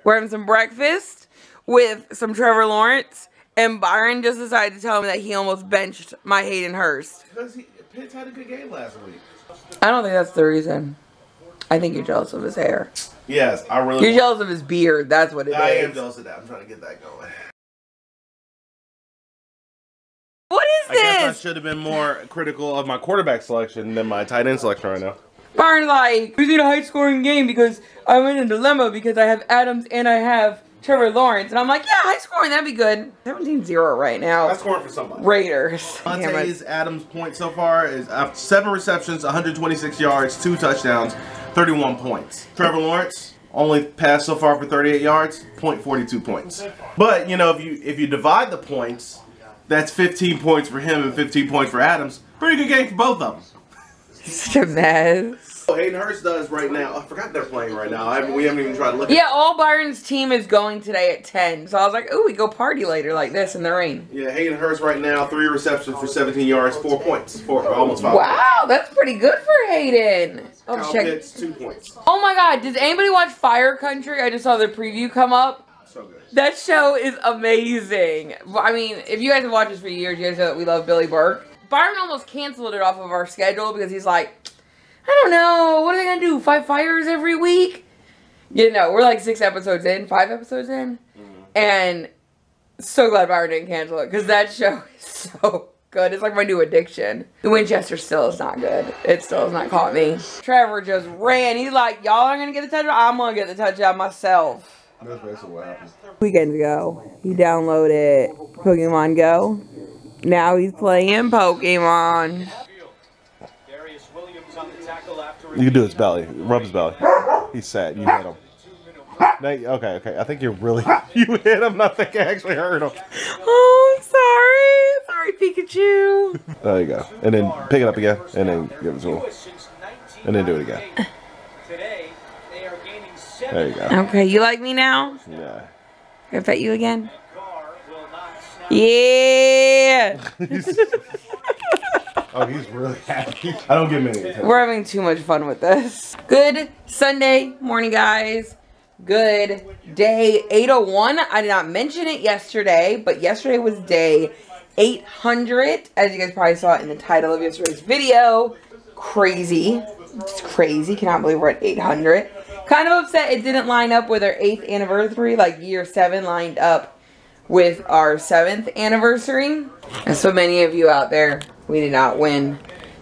We're having some breakfast with some Trevor Lawrence, and Byron just decided to tell me that he almost benched my Hayden Hurst. Because Pitts had a good game last week. I don't think that's the reason. I think you're jealous of his hair. Yes, I really. You're jealous of his beard. That's what it is. I am jealous of that. I'm trying to get that going. What is this? I guess I should have been more critical of my quarterback selection than my tight end selection right now. Byron's like, we need a high-scoring game because I'm in a dilemma because I have Adams and I have Trevor Lawrence. And I'm like, yeah, high-scoring, that'd be good. 17-0 right now. High scoring for somebody. Raiders. Monte's Adams' point so far is 7 receptions, 126 yards, 2 touchdowns, 31 points. Trevor Lawrence only passed so far for 38 yards, 0.42 points. But, you know, if you divide the points, that's 15 points for him and 15 points for Adams. Pretty good game for both of them. Such a mess. Hayden Hurst does right now. I forgot they're playing right now. We haven't even tried to look at it. Yeah, all Byron's team is going today at 10. So I was like, ooh, we go party later like this in the rain. Yeah, Hayden Hurst right now, 3 receptions for 17 yards, 4 points. Almost 5 Wow, that's pretty good for Hayden. Kyle Pitts, 2 points. Oh my god, does anybody watch Fire Country? I just saw the preview come up. So good. That show is amazing. I mean, if you guys have watched this for years, you guys know that we love Billy Burke. Byron almost canceled it off of our schedule because he's like, I don't know, what are they going to do, 5 fires every week? You know, we're like 6 episodes in, 5 episodes in. And so glad Byron didn't cancel it because that show is so good. It's like my new addiction. The Winchester still is not good. It still has not caught me. Trevor just ran. He's like, y'all aren't going to get the touchdown? I'm going to get the touchdown myself. That's basically what happened. Weekends ago, he downloaded Pokemon Go. Now he's playing Pokemon. You can do his belly. Rub his belly. He's sad. You hit him. No, okay. I think you hit him. Nothing actually hurt him. Oh, I'm sorry. Sorry, Pikachu. There you go. And then pick it up again. And then give it to him. And then do it again. There you go. Okay, you like me now? Yeah. Can I pet you again? Yeah. Oh, he's really happy. I don't get many. We're having too much fun with this. Good Sunday morning, guys. Good day 801. I did not mention it yesterday, but yesterday was day 800. As you guys probably saw in the title of yesterday's video. Crazy. It's crazy. Cannot believe we're at 800. Kind of upset it didn't line up with our 8th anniversary. Like year 7 lined up with our 7th anniversary. And so many of you out there, we did not win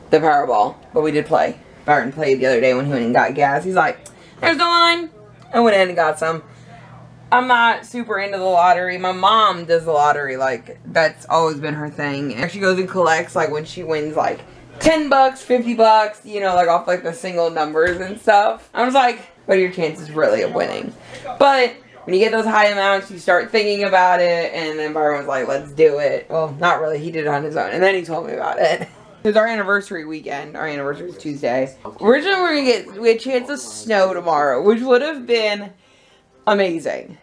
the Powerball, but we did play. Byron played the other day when he went and got gas. He's like, there's no line. I went in and got some. I'm not super into the lottery. My mom does the lottery. Like, that's always been her thing. And she goes and collects, like, when she wins, like, 10 bucks, 50 bucks, you know, like, off, like, the single numbers and stuff. I was like, what are your chances really of winning? But when you get those high amounts, you start thinking about it, and then Byron was like, let's do it. Well, not really. He did it on his own, and then he told me about it. It's our anniversary weekend. Our anniversary is Tuesday. Originally, we had a chance of snow tomorrow, which would have been amazing.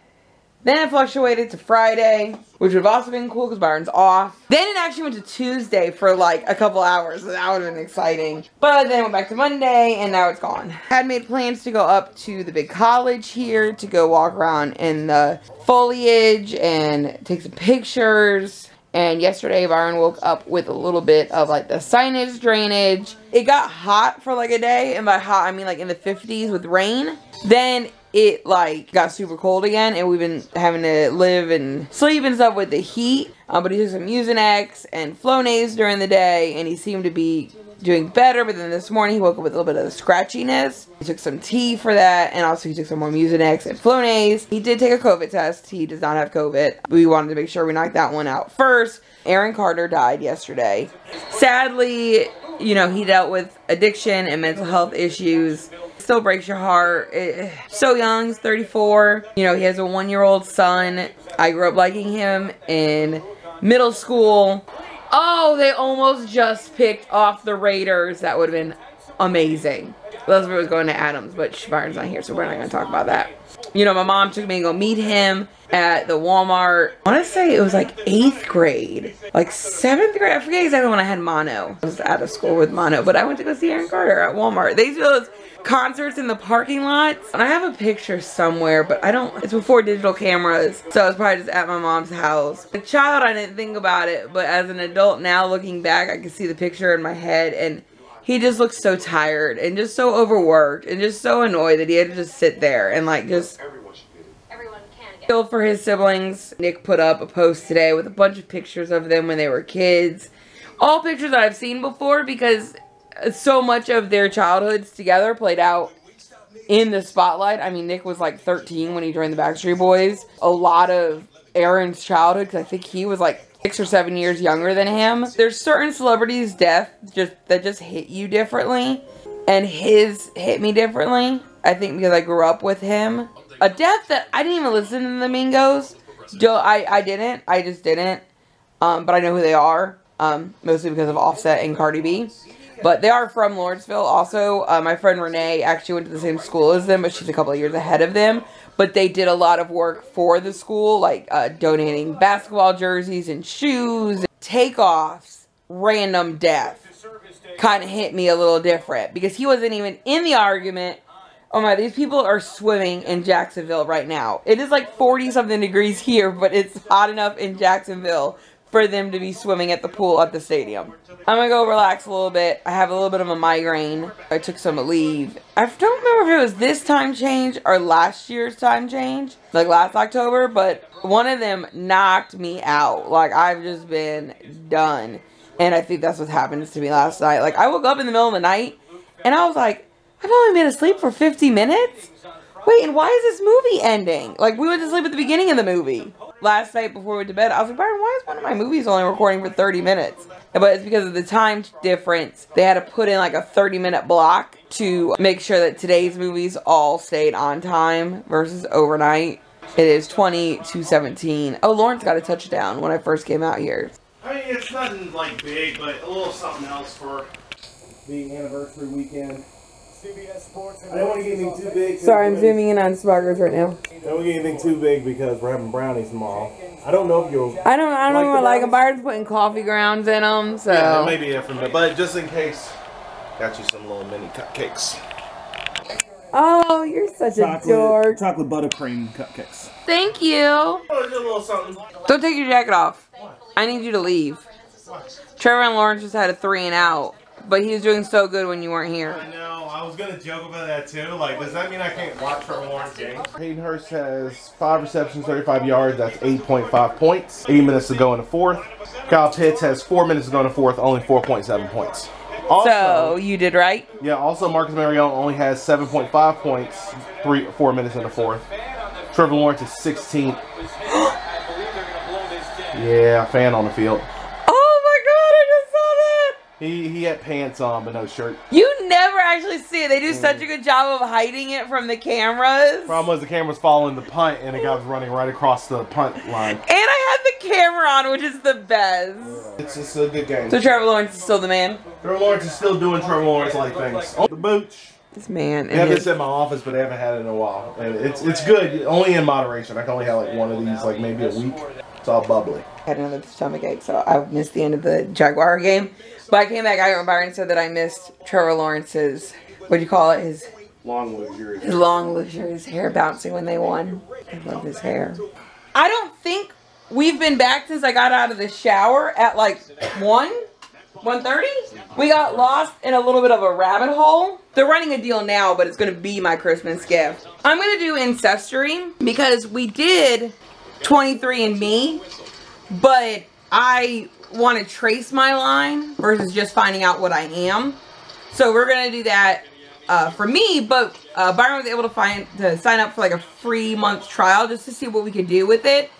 Then it fluctuated to Friday, which would have also been cool because Byron's off. Then it actually went to Tuesday for like a couple hours, so that would have been exciting. But then it went back to Monday, and now it's gone. Had made plans to go up to the big college here to go walk around in the foliage and take some pictures. And yesterday, Byron woke up with a little bit of like the sinus drainage. It got hot for like a day, and by hot, I mean like in the 50s with rain. Then it like got super cold again, and we've been having to live and sleep and stuff with the heat. But he took some Mucinex and Flonase during the day, and he seemed to be doing better. But then this morning he woke up with a little bit of the scratchiness. He took some tea for that, and also he took some more Mucinex and Flonase. He did take a COVID test. He does not have COVID. We wanted to make sure we knocked that one out first. Aaron Carter died yesterday. Sadly, you know, he dealt with addiction and mental health issues. Still breaks your heart. So young, he's 34. You know, he has a 1-year-old son. I grew up liking him in middle school. Oh, they almost just picked off the Raiders. That would have been amazing. Elizabeth was going to Adams, but Byron's not here, so we're not going to talk about that. You know, my mom took me to go meet him at the Walmart. I want to say it was like 8th grade, like 7th grade. I forget exactly when I had mono. I was out of school with mono, but I went to go see Aaron Carter at Walmart. They used to do those concerts in the parking lots. And I have a picture somewhere, but I don't, it's before digital cameras. So I was probably just at my mom's house. As a child, I didn't think about it, but as an adult now looking back, I can see the picture in my head, and he just looks so tired and just so overworked and just so annoyed that he had to just sit there and like just feel for his siblings. Nick put up a post today with a bunch of pictures of them when they were kids. All pictures that I've seen before, because so much of their childhoods together played out in the spotlight. I mean, Nick was like 13 when he joined the Backstreet Boys. A lot of Aaron's childhood, because I think he was like 6 or 7 years younger than him. There's certain celebrities' death that just hit you differently, and his hit me differently. I think because I grew up with him. A death that I didn't even listen to the Mingos. I just didn't. But I know who they are. Mostly because of Offset and Cardi B. But they are from Lawrenceville also. My friend Renee actually went to the same school as them, but she's a couple of years ahead of them. But they did a lot of work for the school, like donating basketball jerseys and shoes. Takeoff's random death kind of hit me a little different, because he wasn't even in the argument. Oh my, these people are swimming in Jacksonville right now. It is like 40-something degrees here, but it's hot enough in Jacksonville for them to be swimming at the pool at the stadium. I'm gonna go relax a little bit. I have a little bit of a migraine. I took some leave. I don't remember if it was this time change or last year's time change, like last October, but one of them knocked me out. Like, I've just been done. And I think that's what happened to me last night. Like, I woke up in the middle of the night and I was like, I've only been asleep for 50 minutes? Wait, and why is this movie ending? Like, we went to sleep at the beginning of the movie. Last night before we went to bed, I was like, Byron, why is one of my movies only recording for 30 minutes? But it's because of the time difference. They had to put in like a 30-minute block to make sure that today's movies all stayed on time versus overnight. It is 20-17. Oh, Lawrence got a touchdown when I first came out here. I mean, it's nothing like big, but a little something else for the anniversary weekend. I don't want to get anything too big. Sorry, I'm zooming in on Sparkers right now. Don't want to get anything too big because we're having brownies tomorrow. I don't know if you'll. I don't like them. Byron's putting coffee grounds in them, so. Yeah, that may be it from there, but just in case, got you some little mini cupcakes. Oh, you're such a dork. Chocolate buttercream cupcakes. Thank you. Oh, just a little something. Don't take your jacket off. I need you to leave. Trevor and Lawrence just had a 3 and out, but he was doing so good when you weren't here. I know. I was gonna joke about that too. Like, does that mean I can't watch Trevor Lawrence games? Hayden Hurst has 5 receptions, 35 yards. That's 8.5 points. 8 minutes to go in the fourth. Kyle Pitts has 4 minutes to go in the fourth. Only 4.7 points. Also, so you did right. Yeah. Also, Marcus Mariota only has 7.5 points. 4 minutes in the fourth. Trevor Lawrence is 16th. Yeah, fan on the field. Oh my God! I just saw that. He had pants on but no shirt. You never actually see it. They do such a good job of hiding it from the cameras. Problem was the camera's following the punt and the guy was running right across the punt line. And I had the camera on, which is the best. It's just a good game. So Trevor Lawrence is still the man. Trevor Lawrence is still doing Trevor Lawrence-like things. Oh, the booch. This man. They have this at my office, but they haven't had it in a while. And it's good, only in moderation. I can only have like one of these, like maybe a week. It's all bubbly. I had another stomach ache, so I missed the end of the Jaguar game. But I came back, I remember Byron said that I missed Trevor Lawrence's, what do you call it? His long, luxurious hair bouncing when they won. I love his hair. I don't think we've been back since I got out of the shower at like 1:30. We got lost in a little bit of a rabbit hole. They're running a deal now, but it's going to be my Christmas gift. I'm going to do Ancestry because we did 23andMe, but I want to trace my line versus just finding out what I am. So we're going to do that for me, but Byron was able to sign up for like a free month trial just to see what we could do with it.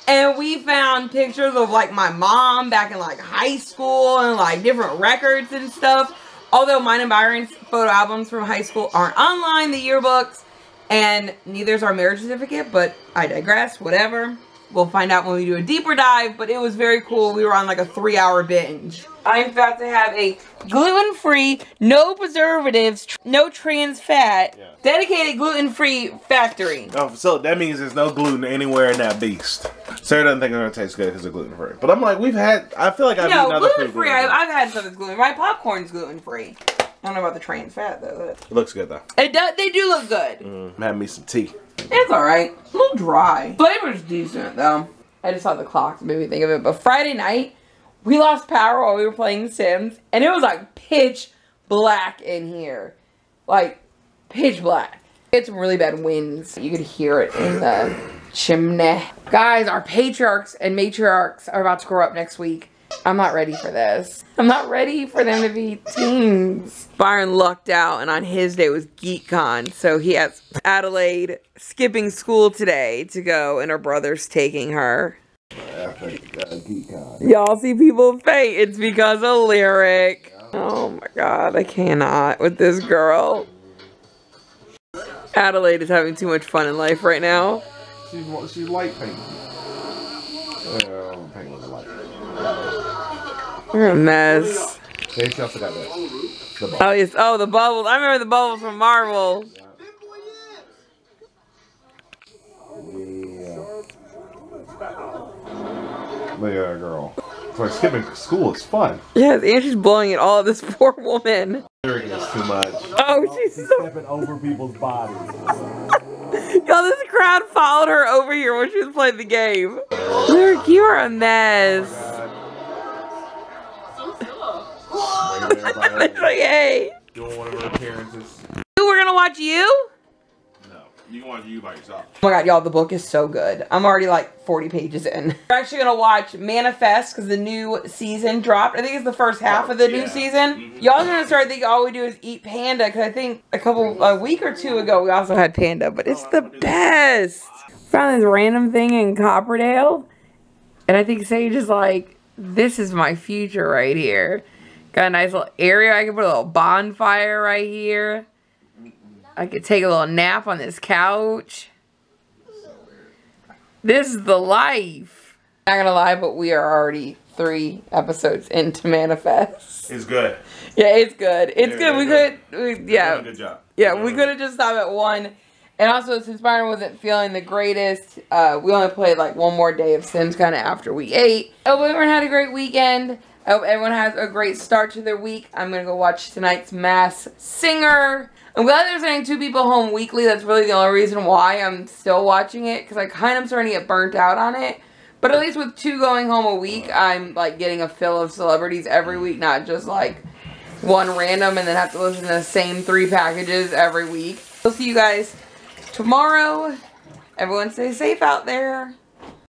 And we found pictures of like my mom back in like high school and like different records and stuff. Although mine and Byron's photo albums from high school aren't online, the yearbooks, and neither is our marriage certificate, but I digress, whatever. We'll find out when we do a deeper dive, but it was very cool. We were on like a 3-hour binge. I'm about to have a gluten-free, no preservatives, no trans fat, dedicated gluten-free factory. Oh, so that means there's no gluten anywhere in that beast. Sarah doesn't think it's gonna taste good because it's gluten-free. But I'm like, I feel like I've eaten other food gluten-free. I've had stuff that's gluten-free. My popcorn's gluten-free. I don't know about the trans fat though. It looks good though. It does. They do look good. Have me some tea. It's alright. A little dry. Flavor's decent though. I just saw the clock made me think of it. But Friday night, we lost power while we were playing Sims. And it was like pitch black in here. Like, pitch black. It's really bad winds. You could hear it in the chimney. Guys, our patriarchs and matriarchs are about to grow up next week. I'm not ready for this. I'm not ready for them to be teens. Byron lucked out, and on his day was GeekCon. So he has Adelaide skipping school today to go, and her brother's taking her. Y'all see people faint. It's because of Lyric. Oh my god, I cannot with this girl. Adelaide is having too much fun in life right now. She's light painting. Paint was light. You're a mess. She also got that. Oh yes. Oh, the bubbles. I remember the bubbles from Marvel. Look at that girl. So skipping school is fun. Yes, and she's blowing it all at this poor woman. Lyric is too much. Oh, she's so... stepping over people's bodies. Y'all, this crowd followed her over here when she was playing the game. Lyric, you are a mess. It's like, hey. Doing one of her appearances. We're gonna watch you? No, you can watch you by yourself. Oh my god, y'all, the book is so good. I'm already like 40 pages in. We're actually gonna watch Manifest because the new season dropped. I think it's the first half of the new season. Y'all gonna start thinking all we do is eat Panda because I think a week or two ago we also had Panda, but it's the best. Found this random thing in Copperdale, and I think Sage is like, this is my future right here. Got a nice little area. I can put a little bonfire right here. I could take a little nap on this couch. This is the life. Not gonna lie, but we are already 3 episodes into Manifest. It's good. Yeah, it's good. It's good. We could, yeah. Good job. Yeah, we could have just stopped at 1. And also, since Byron wasn't feeling the greatest, we only played like 1 more day of Sims kind of after week 8. I hope everyone had a great weekend. I hope everyone has a great start to their week. I'm going to go watch tonight's Mass Singer. I'm glad they're sending 2 people home weekly. That's really the only reason why I'm still watching it. Because I kind of starting to get burnt out on it. But at least with 2 going home a week, I'm like getting a fill of celebrities every week. Not just like 1 random and then have to listen to the same 3 packages every week. We'll see you guys tomorrow. Everyone stay safe out there.